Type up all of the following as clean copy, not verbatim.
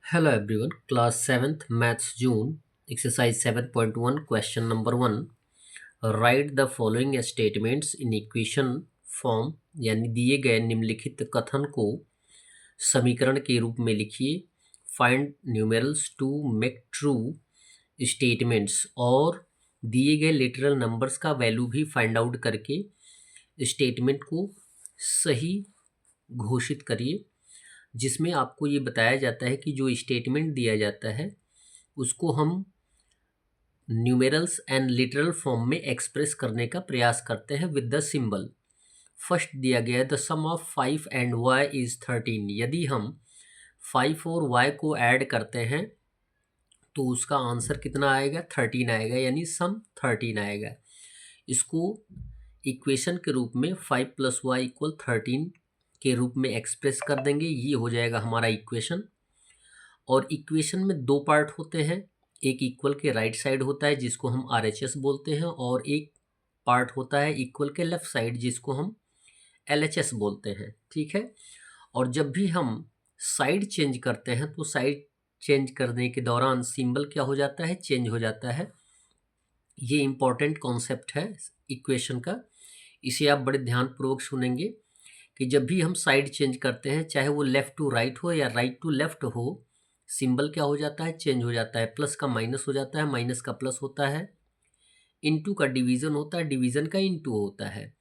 Hello everyone, class 7th maths June exercise 7.1 question number 1 write the following statements in equation form यानी दिए गए निम्नलिखित कथन को समीकरण के रूप में लिखिए। Find numerals to make true statements और दिए गए लिटरल नंबर्स का वैल्यू भी फाइंड आउट करके स्टेटमेंट को सही घोषित करिए, जिसमें आपको ये बताया जाता है कि जो स्टेटमेंट दिया जाता है उसको हम न्यूमेरल्स एंड लिटरल फॉर्म में एक्सप्रेस करने का प्रयास करते हैं विद द सिंबल। फर्स्ट दिया गया है the sum of 5 and y is 13। यदि हम 5 और y को ऐड करते हैं तो उसका आंसर कितना आएगा? 13 आएगा, यानी सम 13 आएगा। इसको इक्वेशन के रूप में 5 + y = 13 के रूप में एक्सप्रेस कर देंगे। ये हो जाएगा हमारा इक्वेशन। और इक्वेशन में दो पार्ट होते हैं, एक इक्वल के राइट साइड होता है जिसको हम RHS बोलते हैं, और एक पार्ट होता है इक्वल के लेफ्ट साइड जिसको हम LHS बोलते हैं। ठीक है। और जब भी हम साइड चेंज करते हैं तो साइड चेंज करने के दौरान सिंबल क्या हो जाता है? चेंज हो जाता है। ये इम्पॉर्टेंट कॉन्सेप्ट है इक्वेशन का, इसे आप बड़े ध्यानपूर्वक सुनेंगे कि जब भी हम साइड चेंज करते हैं, चाहे वो लेफ़्ट टू राइट हो या राइट टू लेफ़्ट हो, सिंबल क्या हो जाता है? चेंज हो जाता है। प्लस का माइनस हो जाता है, माइनस का प्लस होता है, इनटू का डिवीज़न होता है, डिवीज़न का इनटू होता है।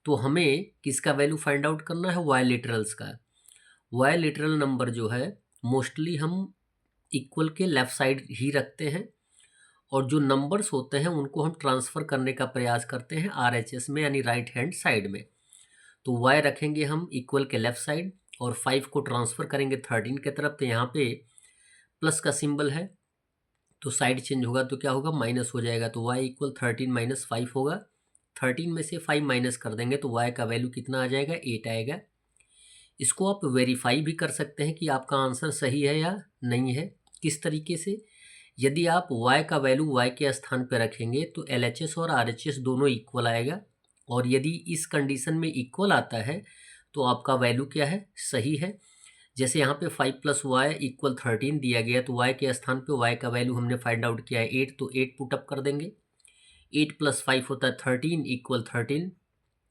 तो हमें किसका वैल्यू फाइंड आउट करना है? वाई लिटरल्स का। वाई लिटरल नंबर जो है मोस्टली हम इक्वल के लेफ़्ट साइड ही रखते हैं, और जो नंबर्स होते हैं उनको हम ट्रांसफ़र करने का प्रयास करते हैं RHS में, यानी राइट हैंड साइड में। तो y रखेंगे हम इक्वल के लेफ़्ट साइड और 5 को ट्रांसफ़र करेंगे 13 की तरफ। तो यहाँ पे प्लस का सिंबल है तो साइड चेंज होगा तो क्या होगा? माइनस हो जाएगा। तो y = 13 - 5 होगा। 13 में से 5 माइनस कर देंगे तो y का वैल्यू कितना आ जाएगा? 8 आएगा। इसको आप वेरीफाई भी कर सकते हैं कि आपका आंसर सही है या नहीं है। किस तरीके से? यदि आप y का वैल्यू y के स्थान पर रखेंगे तो LHS और RHS दोनों इक्वल आएगा, और यदि इस कंडीशन में इक्वल आता है तो आपका वैल्यू क्या है? सही है। जैसे यहाँ पे 5 + y = 13 दिया गया, तो y के स्थान पे y का वैल्यू हमने फाइंड आउट किया है 8, तो 8 पुट अप कर देंगे। 8 + 5 होता है 13 = 13,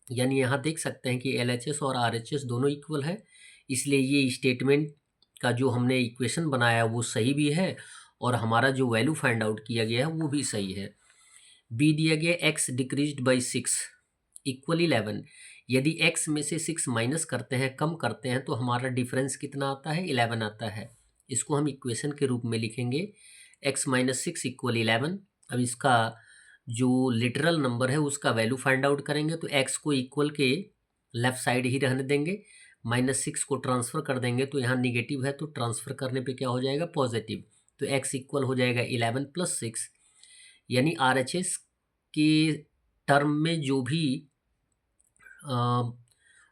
यानी यहाँ देख सकते हैं कि LHS और RHS दोनों इक्वल है, इसलिए ये स्टेटमेंट का जो हमने इक्वेशन बनाया वो सही भी है, और हमारा जो वैल्यू फाइंड आउट किया गया है वो भी सही है। बी दिया गया x डिक्रीज्ड बाई 6 = 11। यदि x में से 6 माइनस करते हैं, कम करते हैं, तो हमारा डिफरेंस कितना आता है? 11 आता है। इसको हम इक्वेशन के रूप में लिखेंगे x - 6 = 11। अब इसका जो लिटरल नंबर है उसका वैल्यू फाइंड आउट करेंगे, तो x को इक्वल के लेफ्ट साइड ही रहने देंगे, -6 को ट्रांसफ़र कर देंगे, तो यहाँ निगेटिव है तो ट्रांसफ़र करने पे क्या हो जाएगा? पॉजिटिव। तो x इक्वल हो जाएगा 11 + 6, यानी RHS के टर्म में जो भी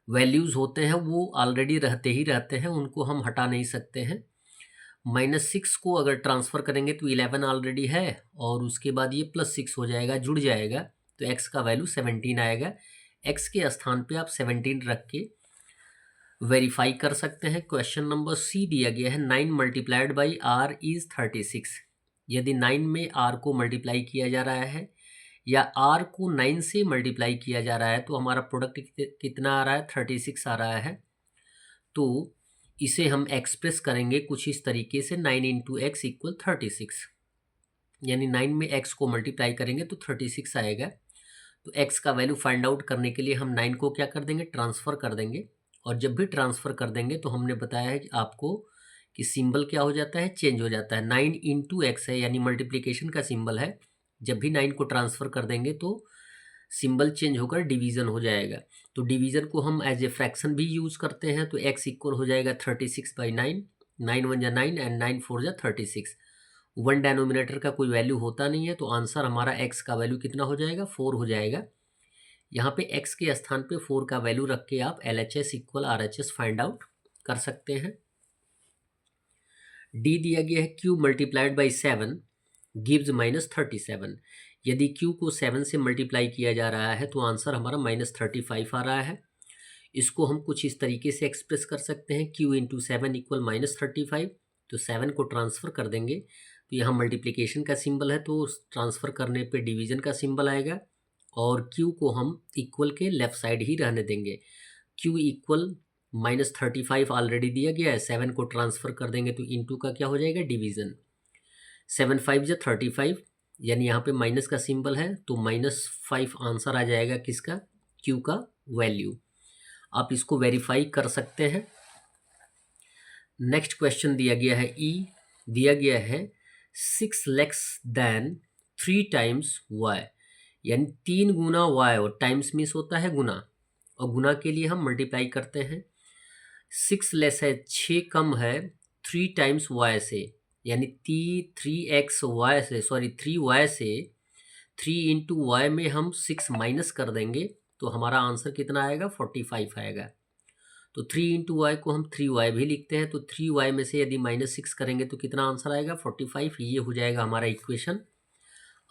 वैल्यूज़ होते हैं वो ऑलरेडी रहते ही रहते हैं, उनको हम हटा नहीं सकते हैं। -6 को अगर ट्रांसफ़र करेंगे तो 11 ऑलरेडी है, और उसके बाद ये +6 हो जाएगा, जुड़ जाएगा, तो x का वैल्यू 17 आएगा। x के स्थान पे आप 17 रख के वेरीफाई कर सकते हैं। क्वेश्चन नंबर सी दिया गया है 9 × r = 36। यदि 9 में r को मल्टीप्लाई किया जा रहा है या r को 9 से मल्टीप्लाई किया जा रहा है तो हमारा प्रोडक्ट कितना आ रहा है? 36 आ रहा है। तो इसे हम एक्सप्रेस करेंगे कुछ इस तरीके से, 9 × x = 36, यानी 9 में x को मल्टीप्लाई करेंगे तो 36 आएगा। तो x का वैल्यू फाइंड आउट करने के लिए हम 9 को क्या कर देंगे? ट्रांसफ़र कर देंगे, और जब भी ट्रांसफ़र कर देंगे तो हमने बताया है कि आपको कि सिंबल क्या हो जाता है? चेंज हो जाता है। 9 × x है, यानी मल्टीप्लिकेशन का सिंबल है। जब भी 9 को ट्रांसफ़र कर देंगे तो सिंबल चेंज होकर डिवीज़न हो जाएगा। तो डिवीज़न को हम एज ए फ्रैक्शन भी यूज़ करते हैं, तो x इक्वल हो जाएगा 36/9। 9 1 जा 9 एंड 9 4 जा 36। वन डेनोमिनेटर का कोई वैल्यू होता नहीं है, तो आंसर हमारा x का वैल्यू कितना हो जाएगा? 4 हो जाएगा। यहाँ पे x के स्थान पे 4 का वैल्यू रख के आप LHS = RHS फाइंड आउट कर सकते हैं। डी दिया गया है q × 7 गिव्स -37। यदि q को 7 से मल्टीप्लाई किया जा रहा है तो आंसर हमारा -35 आ रहा है। इसको हम कुछ इस तरीके से एक्सप्रेस कर सकते हैं, q × 7 = -35। तो 7 को ट्रांसफ़र कर देंगे तो यहाँ मल्टीप्लिकेशन का सिंबल है तो ट्रांसफ़र करने पे डिवीज़न का सिंबल आएगा और q को हम इक्वल के लेफ़्ट साइड ही रहने देंगे। q इक्वल -35 ऑलरेडी दिया गया है, 7 को ट्रांसफ़र कर देंगे तो इनटू का क्या हो जाएगा डिवीज़न। 7 5 जा 35 यानी यहाँ पे माइनस का सिंबल है तो -5 आंसर आ जाएगा किसका, q का वैल्यू। आप इसको वेरीफाई कर सकते हैं। नेक्स्ट क्वेश्चन दिया गया है दिया गया है 6 लेस देन 3 टाइम्स y, यानी 3 गुना y, और टाइम्स मीन्स होता है गुना, और गुना के लिए हम मल्टीप्लाई करते हैं। 6 लेस है 6 कम है 3 टाइम्स y से, यानी 3y से 3 इंटू वाई में हम 6 माइनस कर देंगे तो हमारा आंसर कितना आएगा 45 आएगा। तो 3 इंटू वाई को हम 3y भी लिखते हैं तो 3y में से यदि -6 करेंगे तो कितना आंसर आएगा 45। ये हो जाएगा हमारा इक्वेशन।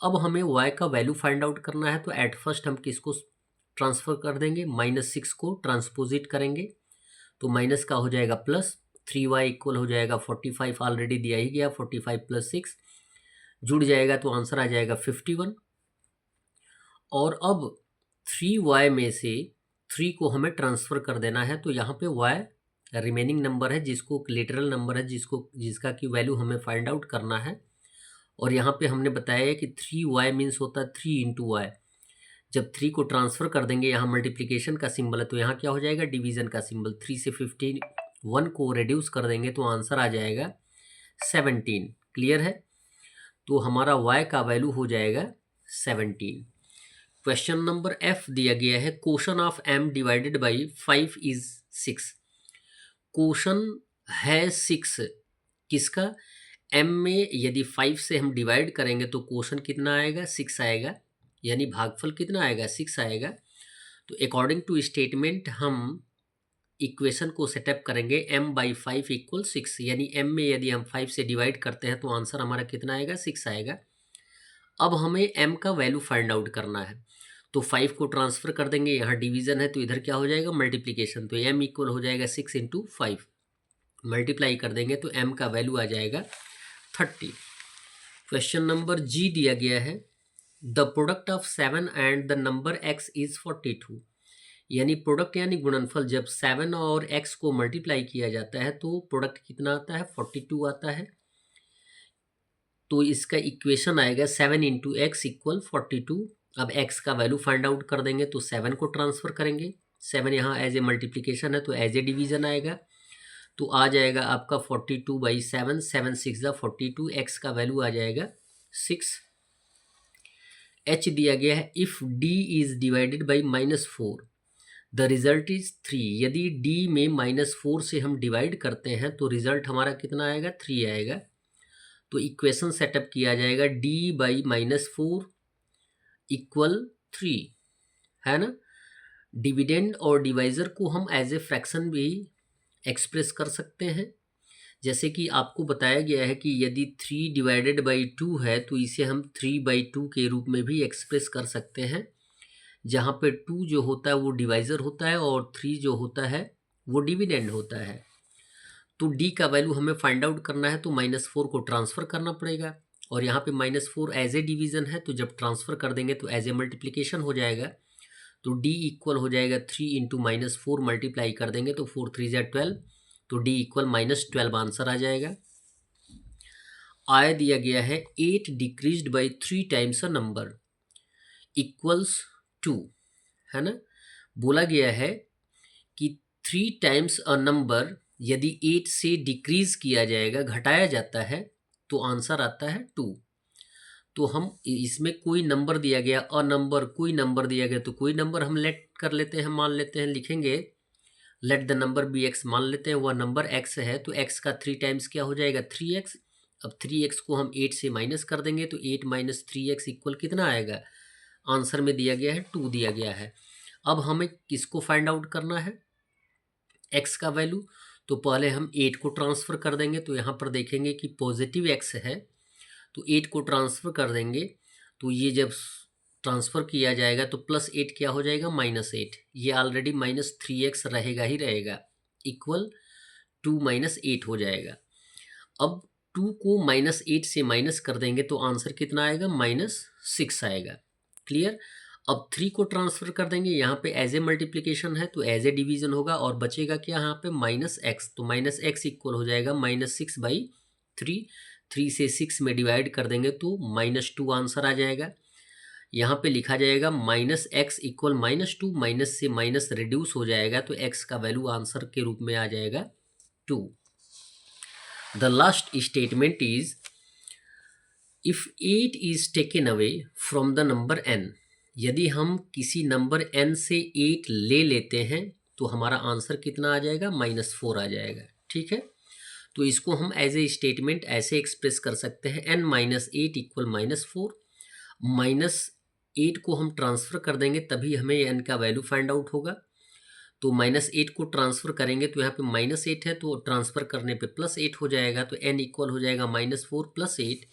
अब हमें y का वैल्यू फाइंड आउट करना है तो एट फर्स्ट हम किसको ट्रांसफ़र कर देंगे, -6 को ट्रांसपोजिट करेंगे तो माइनस का हो जाएगा प्लस, 3y इक्वल हो जाएगा 45, ऑलरेडी दिया ही गया, 45 + 6 जुड़ जाएगा तो आंसर आ जाएगा 51। और अब 3y में से 3 को हमें ट्रांसफ़र कर देना है तो यहाँ पे y रिमेनिंग नंबर है जिसको लिटरल नंबर है जिसका की वैल्यू हमें फाइंड आउट करना है। और यहाँ पे हमने बताया है कि 3y मीन्स होता है 3 इंटू वाई। जब 3 को ट्रांसफ़र कर देंगे, यहाँ मल्टीप्लिकेशन का सिंबल है तो यहाँ क्या हो जाएगा डिवीज़न का सिंबल। 3 से 51 को रिड्यूस कर देंगे तो आंसर आ जाएगा 17। क्लियर है, तो हमारा y का वैल्यू हो जाएगा 17। क्वेश्चन नंबर F दिया गया है quotient of m divided by 5 is 6। Quotient है 6 किसका, m में यदि 5 से हम डिवाइड करेंगे तो क्वोशन कितना आएगा 6 आएगा, यानी भागफल कितना आएगा 6 आएगा। तो अकॉर्डिंग टू स्टेटमेंट हम इक्वेशन को सेटअप करेंगे m/5 = 6, यानी m में यदि हम 5 से डिवाइड करते हैं तो आंसर हमारा कितना आएगा 6 आएगा। अब हमें m का वैल्यू फाइंड आउट करना है तो 5 को ट्रांसफ़र कर देंगे, यहाँ डिवीज़न है तो इधर क्या हो जाएगा मल्टीप्लिकेशन, तो m इक्वल हो जाएगा 6 × 5, मल्टीप्लाई कर देंगे तो m का वैल्यू आ जाएगा 30। क्वेश्चन नंबर G दिया गया है the product of 7 and the number x is 42, यानी प्रोडक्ट यानी गुणनफल जब 7 और x को मल्टीप्लाई किया जाता है तो प्रोडक्ट कितना आता है 42 आता है। तो इसका इक्वेशन आएगा 7 × x = 42। अब x का वैल्यू फाइंड आउट कर देंगे तो 7 को ट्रांसफ़र करेंगे, 7 यहाँ एज ए मल्टीप्लिकेशन है तो एज ए डिवीज़न आएगा तो आ जाएगा आपका 42/7, 7 6 = 42, x का वैल्यू आ जाएगा 6। h दिया गया है if d is divided by -4 the result is 3, यदि d में -4 से हम डिवाइड करते हैं तो रिज़ल्ट हमारा कितना आएगा 3 आएगा। तो इक्वेशन सेटअप किया जाएगा d/-4 = 3, है ना। डिविडेंड और डिवाइज़र को हम एज ए फ्रैक्शन भी एक्सप्रेस कर सकते हैं, जैसे कि आपको बताया गया है कि यदि 3/2 है तो इसे हम 3/2 के रूप में भी एक्सप्रेस कर सकते हैं, जहाँ पे 2 जो होता है वो डिवाइज़र होता है और 3 जो होता है वो डिविडेंड होता है। तो d का वैल्यू हमें फाइंड आउट करना है तो -4 को ट्रांसफ़र करना पड़ेगा, और यहाँ पे -4 एज ए डिवीज़न है तो जब ट्रांसफ़र कर देंगे तो एज ए मल्टीप्लिकेशन हो जाएगा। तो d इक्वल हो जाएगा 3 × -4 मल्टीप्लाई कर देंगे तो 4 3 = 12, तो d इक्वल -12 आंसर आ जाएगा। आय दिया गया है 8 decreased by 3 times a number equals 2, है ना। बोला गया है कि 3 टाइम्स अ नंबर यदि 8 से डिक्रीज किया जाएगा, घटाया जाता है तो आंसर आता है 2। तो हम इसमें कोई नंबर दिया गया, अ नंबर कोई नंबर दिया गया तो कोई नंबर हम लेट कर लेते हैं, मान लेते हैं, लिखेंगे let the number be x, मान लेते हैं वह नंबर x है तो x का 3 टाइम्स क्या हो जाएगा 3x। अब 3x को हम 8 से माइनस कर देंगे तो 8 - 3x इक्वल कितना आएगा, आंसर में दिया गया है 2 दिया गया है। अब हमें किसको फाइंड आउट करना है x का वैल्यू, तो पहले हम 8 को ट्रांसफ़र कर देंगे तो यहाँ पर देखेंगे कि पॉजिटिव x है तो 8 को ट्रांसफ़र कर देंगे तो ये जब ट्रांसफ़र किया जाएगा तो +8 क्या हो जाएगा -8, ये ऑलरेडी -3x रहेगा ही रहेगा, इक्वल 2 - 8 हो जाएगा। अब 2 को -8 से माइनस कर देंगे तो आंसर कितना आएगा, -6 आएगा। क्लियर। अब 3 को ट्रांसफर कर देंगे, यहाँ पे एज ए मल्टीप्लिकेशन है तो एज ए डिवीजन होगा और बचेगा क्या यहाँ पे -x, तो -x इक्वल हो जाएगा -6/3। 3 से 6 में डिवाइड कर देंगे तो -2 आंसर आ जाएगा। यहाँ पे लिखा जाएगा -x इक्वल -2, माइनस से माइनस रिड्यूस हो जाएगा तो x का वैल्यू आंसर के रूप में आ जाएगा 2। The last statement is if 8 is taken away from the number n, यदि हम किसी नंबर n से 8 ले लेते हैं तो हमारा आंसर कितना आ जाएगा, -4 आ जाएगा। ठीक है, तो इसको हम एज ए स्टेटमेंट ऐसे एक्सप्रेस कर सकते हैं n - 8 इक्वल -4। -8 को हम ट्रांसफ़र कर देंगे तभी हमें n का वैल्यू फाइंड आउट होगा। तो -8 को ट्रांसफ़र करेंगे तो यहाँ पे -8 है तो ट्रांसफ़र करने पे +8 हो जाएगा, तो n इक्वल हो जाएगा -4 + 8।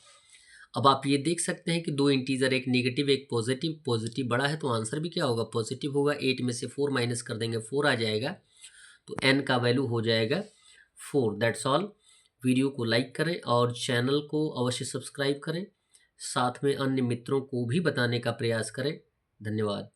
अब आप ये देख सकते हैं कि दो इंटीजर, एक नेगेटिव एक पॉजिटिव, पॉजिटिव बड़ा है तो आंसर भी क्या होगा, पॉजिटिव होगा। 8 में से 4 माइनस कर देंगे 4 आ जाएगा, तो n का वैल्यू हो जाएगा 4। That's all. वीडियो को लाइक करें और चैनल को अवश्य सब्सक्राइब करें, साथ में अन्य मित्रों को भी बताने का प्रयास करें। धन्यवाद।